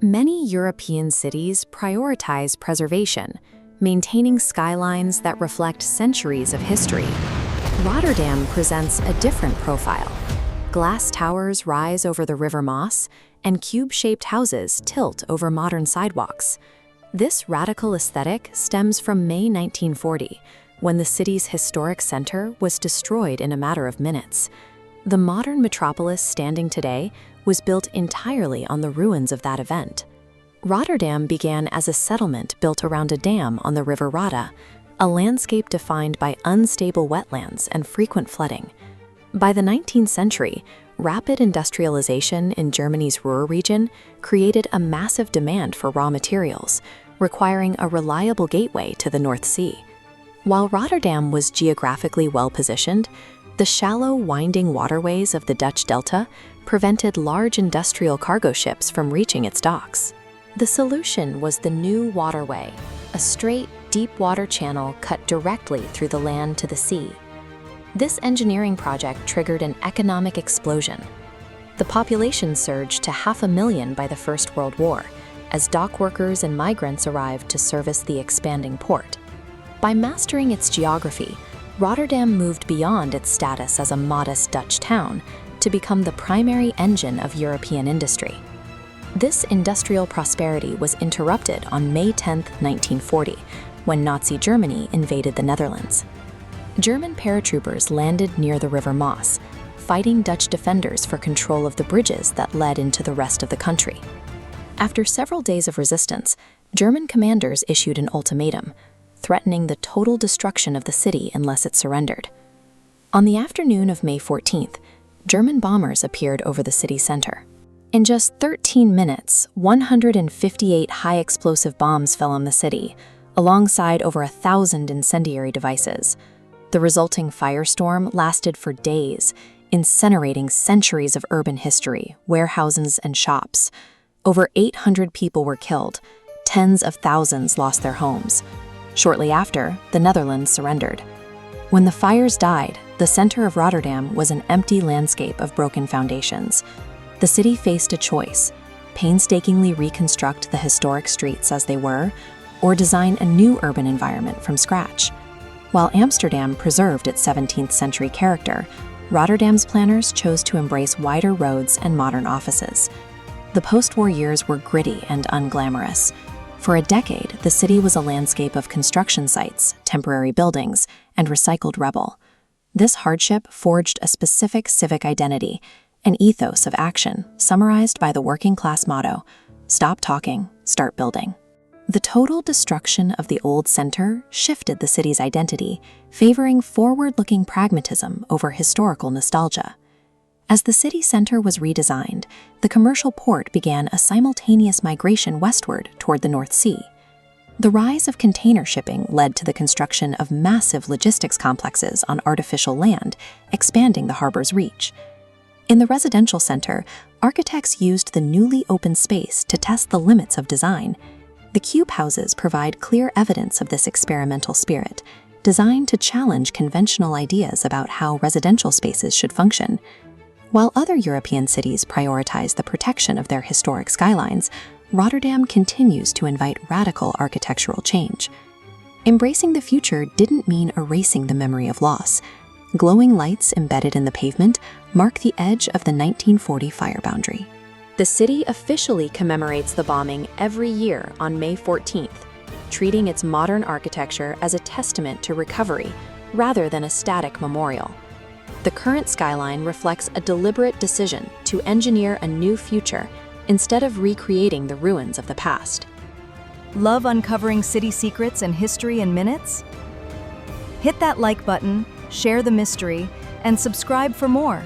Many European cities prioritize preservation, maintaining skylines that reflect centuries of history. Rotterdam presents a different profile. Glass towers rise over the River Maas, and cube-shaped houses tilt over modern sidewalks. This radical aesthetic stems from May 1940, when the city's historic center was destroyed in a matter of minutes. The modern metropolis standing today was built entirely on the ruins of that event. Rotterdam began as a settlement built around a dam on the River Rotte, a landscape defined by unstable wetlands and frequent flooding. By the 19th century, rapid industrialization in Germany's Ruhr region created a massive demand for raw materials, requiring a reliable gateway to the North Sea. While Rotterdam was geographically well-positioned, the shallow, winding waterways of the Dutch Delta prevented large industrial cargo ships from reaching its docks. The solution was the new waterway, a straight, deep-water channel cut directly through the land to the sea. This engineering project triggered an economic explosion. The population surged to 500,000 by the First World War, as dock workers and migrants arrived to service the expanding port. By mastering its geography, Rotterdam moved beyond its status as a modest Dutch town to become the primary engine of European industry. This industrial prosperity was interrupted on May 10, 1940, when Nazi Germany invaded the Netherlands. German paratroopers landed near the River Maas, fighting Dutch defenders for control of the bridges that led into the rest of the country. After several days of resistance, German commanders issued an ultimatum, threatening the total destruction of the city unless it surrendered. On the afternoon of May 14th, German bombers appeared over the city center. In just 13 minutes, 158 high-explosive bombs fell on the city, alongside over 1,000 incendiary devices. The resulting firestorm lasted for days, incinerating centuries of urban history, warehouses, and shops. Over 800 people were killed. Tens of thousands lost their homes. Shortly after, the Netherlands surrendered. When the fires died, the center of Rotterdam was an empty landscape of broken foundations. The city faced a choice: painstakingly reconstruct the historic streets as they were, or design a new urban environment from scratch. While Amsterdam preserved its 17th century character, Rotterdam's planners chose to embrace wider roads and modern offices. The post-war years were gritty and unglamorous. For a decade, the city was a landscape of construction sites, temporary buildings, and recycled rubble. This hardship forged a specific civic identity, an ethos of action summarized by the working-class motto, "Stop talking, start building." The total destruction of the old center shifted the city's identity, favoring forward-looking pragmatism over historical nostalgia. As the city center was redesigned, the commercial port began a simultaneous migration westward toward the North Sea. The rise of container shipping led to the construction of massive logistics complexes on artificial land, expanding the harbor's reach. In the residential center, architects used the newly open space to test the limits of design. The cube houses provide clear evidence of this experimental spirit, designed to challenge conventional ideas about how residential spaces should function. While other European cities prioritize the protection of their historic skylines, Rotterdam continues to invite radical architectural change. Embracing the future didn't mean erasing the memory of loss. Glowing lights embedded in the pavement mark the edge of the 1940 fire boundary. The city officially commemorates the bombing every year on May 14th, treating its modern architecture as a testament to recovery rather than a static memorial. The current skyline reflects a deliberate decision to engineer a new future instead of recreating the ruins of the past. Love uncovering city secrets and history in minutes? Hit that like button, share the mystery, and subscribe for more.